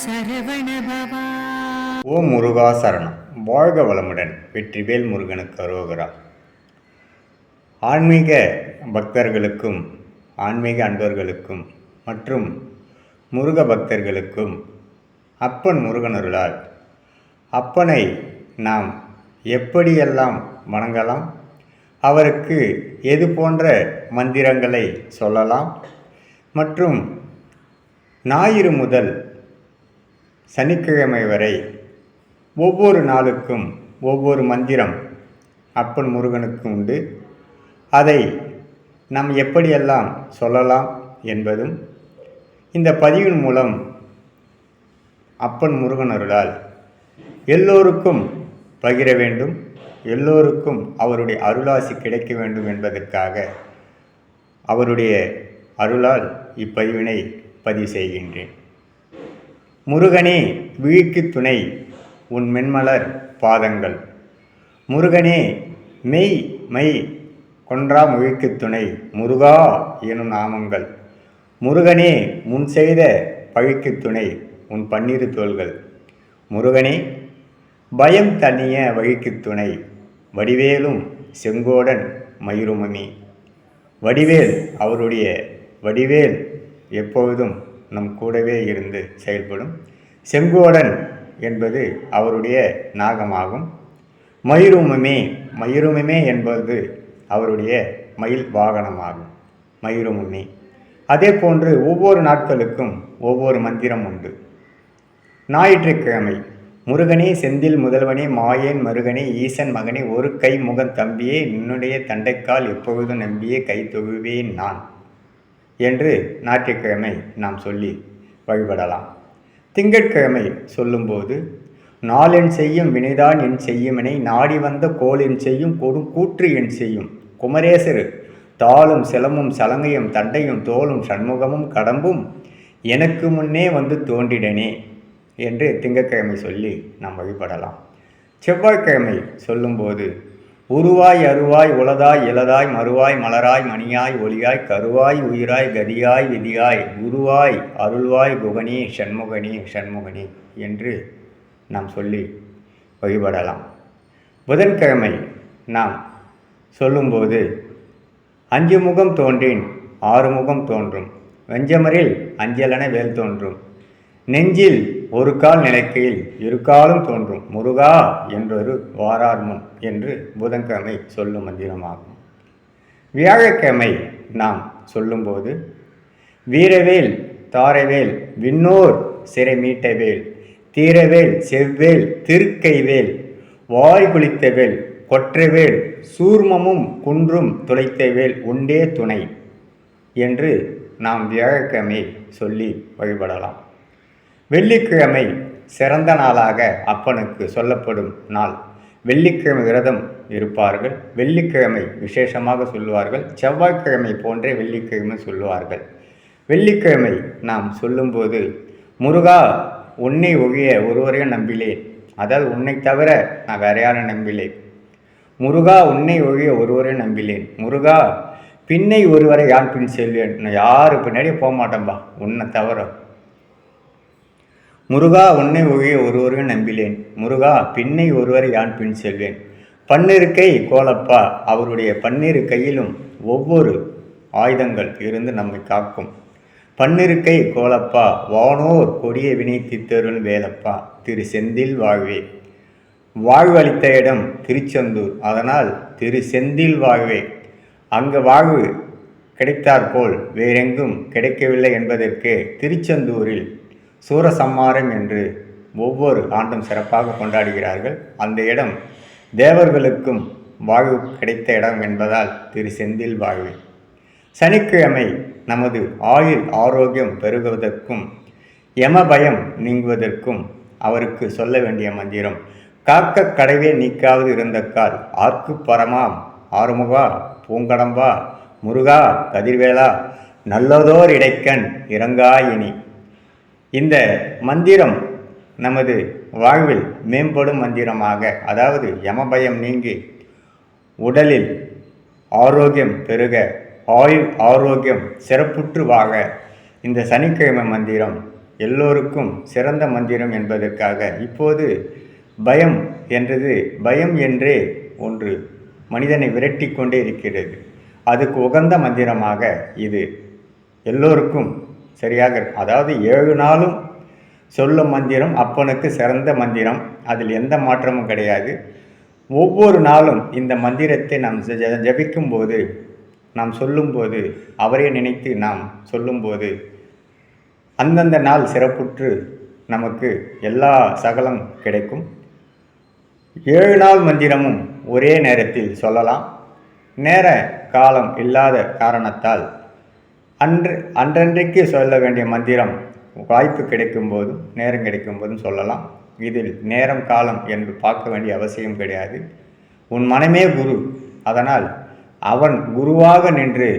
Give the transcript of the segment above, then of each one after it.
சரவணபவா. ஓம் முருகா சரணம். வாழ்க வளமுடன். வெற்றிவேல் முருகனுக்கு அரோகரா. ஆன்மீக பக்தர்களுக்கும் ஆன்மீக அன்பர்களுக்கும் மற்றும் முருக பக்தர்களுக்கும் அப்பன் முருகனருளால் அப்பனை நாம் எப்படியெல்லாம் வணங்கலாம், அவருக்கு எது போன்ற மந்திரங்களை சொல்லலாம் மற்றும் ஞாயிறு முதல் சனிக்கிழமை வரை ஒவ்வொரு நாளுக்கும் ஒவ்வொரு மந்திரம் அப்பன் முருகனுக்கு உண்டு. அதை நாம் எப்படியெல்லாம் சொல்லலாம் என்பதும் இந்த பதிவின் மூலம் அப்பன் முருகனருளால் எல்லோருக்கும் பகிர வேண்டும், எல்லோருக்கும் அவருடைய அருளாசி கிடைக்க வேண்டும் என்பதற்காக அவருடைய அருளால் இப்பதிவினை பதிவு செய்கின்றேன். முருகனே விழிக்கு துணை உன் மென்மலர் பாதங்கள், முருகனே மெய் மை கொன்றா மொழிக்கு துணை முருகா எனும் நாமங்கள், முருகனே முன் செய்த பழிக்கு துணை உன் பன்னிரு தோள்கள், முருகனே பயம் தண்ணிய வழிக்கு துணை வடிவேலும் செங்கோடன் மயிருமணி. வடிவேல் அவருடைய வடிவேல் எப்பொழுதும் நம் கூடவே இருந்து செயல்படும். செங்கோடன் என்பது அவருடைய நாகமாகும். மயிருமமே என்பது அவருடைய மயில் வாகனமாகும். மயிருமி. அதே போன்று ஒவ்வொரு நாட்களுக்கும் ஒவ்வொரு மந்திரம் உண்டு. ஞாயிற்றுக்கிழமை முருகனே செந்தில் முதல்வனே மாயேன் மருகனே ஈசன் மகனே ஒரு கை முகன் தம்பியே நின்னுடைய தண்டைக்கால் எப்பொழுதும் நம்பியே கை தொழுவேன் நான் என்று ஞாயிற்றுக்கிழமை நாம் சொல்லி வழிபடலாம். திங்கட்கிழமை சொல்லும்போது நாளென் செய்யும் வினைதான் என் செய்யுமெனை நாடி வந்த கோல் என் செய்யும் கொடும் கூற்று என் செய்யும் குமரேசர் தாளும் சிலமும் சலங்கையும் தண்டையும் தோளும் சண்முகமும் கடம்பும் எனக்கு முன்னே வந்து தோன்றிடனே என்று திங்கட்கிழமை சொல்லி நாம் வழிபடலாம். செவ்வாய்க்கிழமை சொல்லும்போது உருவாய் அருவாய் உளதாய் இலதாய் மறுவாய் மலராய் மணியாய் ஒளியாய் கருவாய் உயிராய் கதியாய் விதியாய் குருவாய் அருள்வாய் குகனே சண்முகனே சண்முகனே என்று நாம் சொல்லி வழிபடலாம். புதன்கிழமை நாம் சொல்லும்போது 5 முகம் தோன்றேன் 6 முகம் தோன்றும் வெஞ்சமரில் அஞ்சலன வேல் தோன்றும் நெஞ்சில் ஒரு கால் நிலைக்கையில் இருக்காலும் தோன்றும் முருகா என்றொரு வாரார் முன் என்று புதன்கிழமை சொல்லும் மந்திரமாகும். வியாழக்கிழமை நாம் சொல்லும்போது வீரவேல் தாரவேல் விண்ணோர் சிறை மீட்டவேல் தீரவேல் செவ்வேல் திருக்கைவேல் வாய் குளித்தவேல் கொற்றவேல் சூர்மமும் குன்றும் துளைத்தவேல் உண்டே துணை என்று நாம் வியாழக்கிழமை சொல்லி வழிபடலாம். வெள்ளிக்கிழமை சிறந்த நாளாக அப்பனுக்கு சொல்லப்படும் நாள். வெள்ளிக்கிழமை விரதம் இருப்பார்கள். வெள்ளிக்கிழமை விசேஷமாக சொல்லுவார்கள். செவ்வாய்க்கிழமை போன்றே வெள்ளிக்கிழமை சொல்லுவார்கள். வெள்ளிக்கிழமை நாம் சொல்லும்போது முருகா உன்னை ஒழிய ஒருவரையும் நம்பிலேன், அதாவது உன்னை தவிர நான் வேற யாரும் நம்பிலேன். முருகா உன்னை ஒழிய ஒருவரையும் நம்பிலேன். முருகா பின்னை ஒருவரை யான் பின் செல்வேன், நான் யாரு பின்னாடியே போக மாட்டேன்பா உன்னை தவிர. முருகா உன்னை ஒழிய ஒருவரையும் நம்பிலேன். முருகா பின்னை ஒருவரை யான் பின் செல்வேன். பன்னிருக்கை கோலப்பா அவருடைய 12 கையிலும் ஒவ்வொரு ஆயுதங்கள் இருந்து நம்மை காக்கும். பன்னிருக்கை கோலப்பா வானோர் கொடிய வினை தித்தருள் வேலப்பா திரு செந்தில் வாழ்வே. வாழ்வளித்த இடம் திருச்செந்தூர், அதனால் திரு செந்தில் வாழ்வே. அங்கு வாழ்வு கிடைத்தாற்போல் வேறெங்கும் கிடைக்கவில்லை என்பதற்கு திருச்செந்தூரில் சூரசம்மாரம் என்று ஒவ்வொரு ஆண்டும் சிறப்பாக கொண்டாடுகிறார்கள். அந்த இடம் தேவர்களுக்கும் வாழ்வு கிடைத்த இடம் என்பதால் திரு செந்தில் வாழ்வு. சனிக்கிழமை நமது ஆயுள் ஆரோக்கியம் பெருகுவதற்கும் யமபயம் நீங்குவதற்கும் அவருக்கு சொல்ல வேண்டிய மந்திரம் காக்க கடவே நீக்காவது இருந்தக்கால் ஆர்க்கு பரமாம் ஆறுமுகா பூங்கடம்பா முருகா கதிர்வேலா நல்லதோர் இடைக்கண் இறங்காயினி. இந்த மந்திரம் நமது வாழ்வில் மேம்படும் மந்திரமாக, அதாவது யமபயம் நீங்கி உடலில் ஆரோக்கியம் பெருக ஆயுள் ஆரோக்கியம் சிறப்புற்று வாழ இந்த சனிக்கிழமை மந்திரம் எல்லோருக்கும் சிறந்த மந்திரம் என்பதற்காக இப்போது பயம் பயம் என்றே ஒன்று மனிதனை விரட்டி கொண்டே இருக்கிறது. அதுக்கு உகந்த மந்திரமாக இது எல்லோருக்கும் சரியாக இருக்கும். அதாவது 7 நாளும் சொல்லும் மந்திரம் அப்பனுக்கு சிறந்த மந்திரம், அதில் எந்த மாற்றமும் கிடையாது. ஒவ்வொரு நாளும் இந்த மந்திரத்தை நாம் ஜபிக்கும்போது, நாம் சொல்லும்போது, அவரை நினைத்து நாம் சொல்லும்போது அந்தந்த நாள் சிறப்புற்று நமக்கு எல்லா சகலம் கிடைக்கும். 7 நாள் மந்திரமும் ஒரே நேரத்தில் சொல்லலாம். நேர காலம் இல்லாத காரணத்தால் அன்றன்றைக்கு சொல்ல வேண்டிய மந்திரம் வாய்ப்பு கிடைக்கும் போதும் நேரம் கிடைக்கும் போதும் சொல்லலாம். இதில் நேரம் காலம் என்று பார்க்க வேண்டிய அவசியம் கிடையாது. உன் மனமே குரு, அதனால் அவன் குருவாக நின்று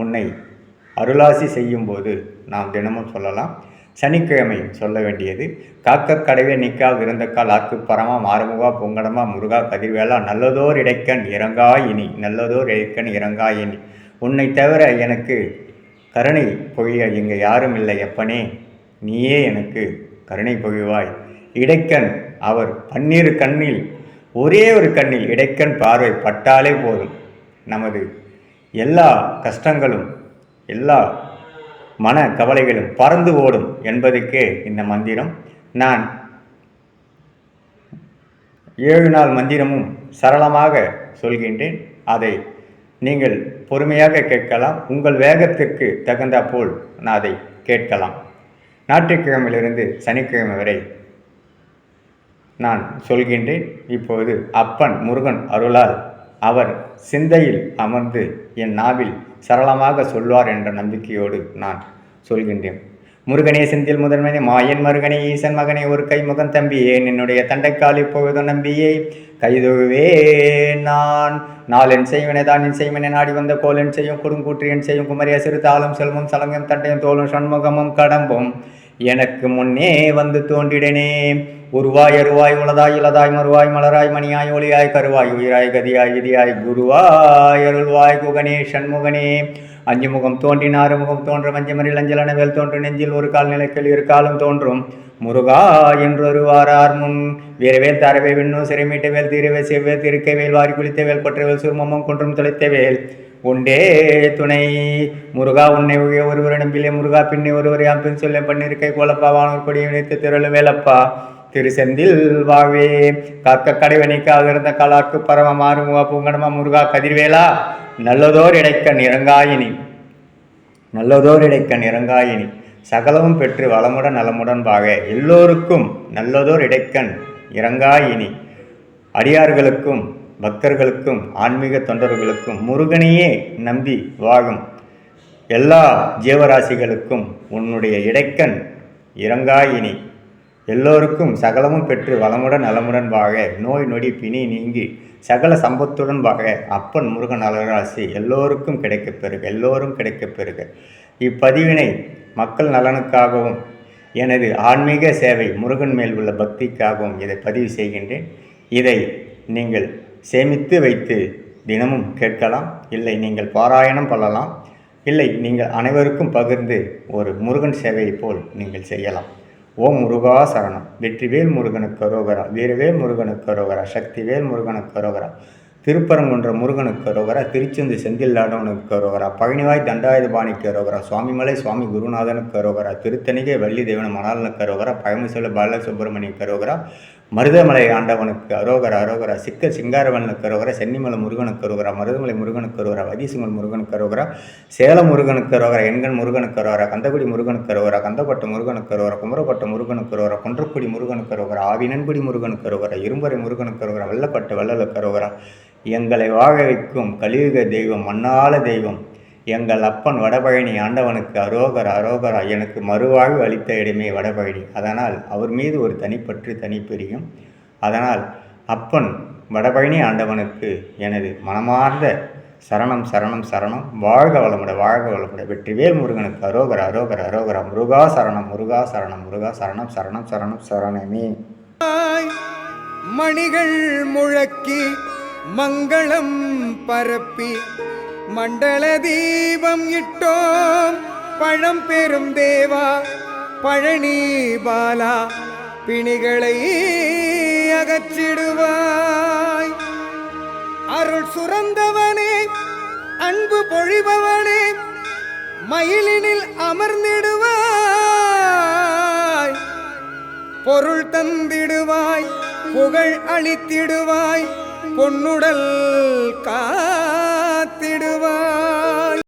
உன்னை அருளாசி செய்யும்போது நாம் தினமும் சொல்லலாம். சனிக்கிழமை சொல்ல வேண்டியது காக்க கடவே நிக்கா விருந்தக்கால் ஆக்கு பரமா மாறுமுகா பொங்கடமா முருகா கதிர்வேளா நல்லதோர் இடைக்கண் இறங்காயினி, நல்லதோர் இடைக்கண் இறங்காயினி. உன்னை தவிர எனக்கு கருணை பொழிய இங்கே யாரும் இல்லை அப்பனே, நீயே எனக்கு கருணை பொழிவாய். இடைக்கண் அவர் 12 கண்ணில் ஒரே ஒரு கண்ணில் இடைக்கண் பார்வை பட்டாலே போதும், நமது எல்லா கஷ்டங்களும் எல்லா மன கவலைகளும் பறந்து ஓடும் என்பதற்கே இந்த மந்திரம். நான் 7 நாள் மந்திரமும் சரளமாக சொல்கின்றேன். அதை நீங்கள் பொறுமையாக கேட்கலாம். உங்கள் வேகத்திற்கு தகுந்த போல் நான் அதை கேட்கலாம். ஞாயிற்றுக்கிழமையிலிருந்து சனிக்கிழமை வரை நான் சொல்கின்றேன். இப்போது அப்பன் முருகன் அருளால் அவர் சிந்தையில் அமர்ந்து என் நாவில் சரளமாக சொல்வார் என்ற நம்பிக்கையோடு நான் சொல்கின்றேன். முருகனே செந்தில் முதன்மனே மாயன் மருகனே ஈசன் மகனே ஒரு கைமுகன் தம்பியே நின்னுடைய தண்டைக்கால் இப்பொழுதும் நம்பியே கைதொழுவே நான் நாளென் செய்வனே தான் என் செய்வனே நாடி வந்த கோலென் செய்யும் கொடுங்கூற்று என் செய்யும் குமரிய சிறுதாலும் செல்வம் சலங்கம் தண்டையும் தோலும் சண்முகமும் கடம்பும் எனக்கு முன்னே வந்து தோன்றிடனே. உருவாய் அருவாய் உளதாய் இளதாய் மறுவாய் மலராய் மணியாய் ஒளியாய் கருவாய் உயிராய் கதியாய் விதியாய் குருவாய் அருள்வாய் குகனே சண்முகனே. 5 முகம் தோன்றின் 6 முகம் தோன்றும் அஞ்சமரில் அஞ்சலன வேல் தோன்றும் நெஞ்சில் ஒரு கால் நிலைக்கில் 2 காலம் தோன்றும் முருகா என்றொரு வாரார் முன் வீரவேல் தாரவே விண்ணு சிறைமீட்ட வேல் தீரவே செவ்வேல் திருக்க வேல் வாரி குளித்த வேல் கொற்றவேல் சுர்மமும் குன்றும் தொலைத்த வேல் உண்டே துணை முருகா உன்னை ஒருவரை நம்பிலே முருகா பின்னே ஒருவரை பின் சொல்ல பண்ணிருக்கை கோலப்பா வானூர் கொடியை இணைத்து திரளும் வேலப்பா திருசெந்தில் வாவே காக்க கடைவணிக்காக இருந்த காலாக்கு பரம மாறுமுகா பூங்கடமா முருகா கதிர்வேலா நல்லதோர் இடைக்கண் இறங்காயினி, நல்லதோர் இடைக்கண் இறங்காயினி. சகலமும் பெற்று வளமுடன் நலமுடன் வாக எல்லோருக்கும் நல்லதோர் இடைக்கண் இறங்காயினி. அடியார்களுக்கும் பக்தர்களுக்கும் ஆன்மீக தொண்டர்களுக்கும் முருகனையே நம்பி வாழும் எல்லா ஜீவராசிகளுக்கும் உன்னுடைய இடைக்கண் இறங்காயினி. எல்லோருக்கும் சகலமும் பெற்று வளமுடன் நலமுடன் வாழ நோய் நொடி பிணி நீங்கி சகல சம்பத்துடன் வாழ அப்பன் முருகன் அலராசி எல்லோருக்கும் கிடைக்கப் பெறுக, எல்லோரும் கிடைக்கப் பெறுக. இப்பதிவினை மக்கள் நலனுக்காகவும் எனது ஆன்மீக சேவை முருகன் மேல் உள்ள பக்திக்காகவும் இதை பதிவு செய்கின்றேன். இதை நீங்கள் சேமித்து வைத்து தினமும் கேட்கலாம். இல்லை நீங்கள் பாராயணம் பண்ணலாம். இல்லை நீங்கள் அனைவருக்கும் பகிர்ந்து ஒரு முருகன் சேவையை போல் நீங்கள் செய்யலாம். ஓம் முருகா சரணம். வெற்றிவேல் முருகனுக்கு அரோகரா, வீரவேல் முருகனுக்கு அரோகரா, சக்திவேல் முருகனுக்கு அரோகரா, திருப்பரங்குன்ற முருகனுக்கு அரோகரா, திருச்செந்து செந்தில் ஆடவனுக்கு அரோகரா, பழனிவாய் தண்டாயுதபாணிக்கு அரோகரா, சுவாமிமலை சுவாமி குருநாதனுக்கு அரோகரா, திருத்தணிகை வள்ளி தேவன மணாலனுக்கு அரோகரா, பழமுசல பாலசுப்பிரமணியனுக்கு அரோகரா, மருதமலை ஆண்டவனுக்கு அரோகரா அரோகரா, சிங்காரவனுக்கு அரோகரா, சென்னிமலை முருகனுக்கு அரோகரா, மருதமலை முருகனுக்கு அரோகரா, வதிசுங்கல் முருகனுக்கு அரோகரா, சேலம் முருகனுக்கு அரோகரா, எண்கண் முருகனுக்கு அரோகரா, கந்தகுடி முருகனுக்கு அரோகரா, கந்தப்பட்ட முருகனுக்கு அரோகரா, குமரப்பட்ட முருகனுக்கு அரோகரா, குன்றக்குடி முருகனுக்கு அரோகரா, ஆவினன்குடி முருகனுக்கு அரோகரா, இரும்பறை முருகனுக்கு அரோகரா, வெள்ளப்பட்ட வள்ளலுக்கு அரோகரா. எங்களை வாழ வைக்கும் கலியுக தெய்வம் மண்ணாள தெய்வம் எங்கள் அப்பன் வடபழனி ஆண்டவனுக்கு அரோகரா அரோகரா. எனக்கு மறுவாழ்வு அளித்த இடமே வடபழனி. அதனால் அவர் மீது ஒரு தனிப்பற்று தனிப்பெரியும். அதனால் அப்பன் வடபழனி ஆண்டவனுக்கு எனது மனமார்ந்த சரணம் சரணம் சரணம். வாழ்க வளமுட வாழ்க வளமுட. வெற்றிவேல் முருகனுக்கு அரோகரா அரோகரா அரோகரா. முருகா சரணம் முருகா சரணம் முருகா சரணம் சரணம் சரணம் சரணமே. மணிகள் முழக்கி மங்களம் பரப்பி மண்டல தீபம் இட்டோம் பழம் பெரும் தேவா பழனி பாலா பிணிகளை அகற்றிடுவாய். அருள் சுரந்தவனே, அன்பு பொழிபவனே, மயிலினில் அமர்ந்திடுவாய். பொருள் தந்திடுவாய், புகழ் அளித்திடுவாய், பொன்னுடல் காத்திடுவாய்.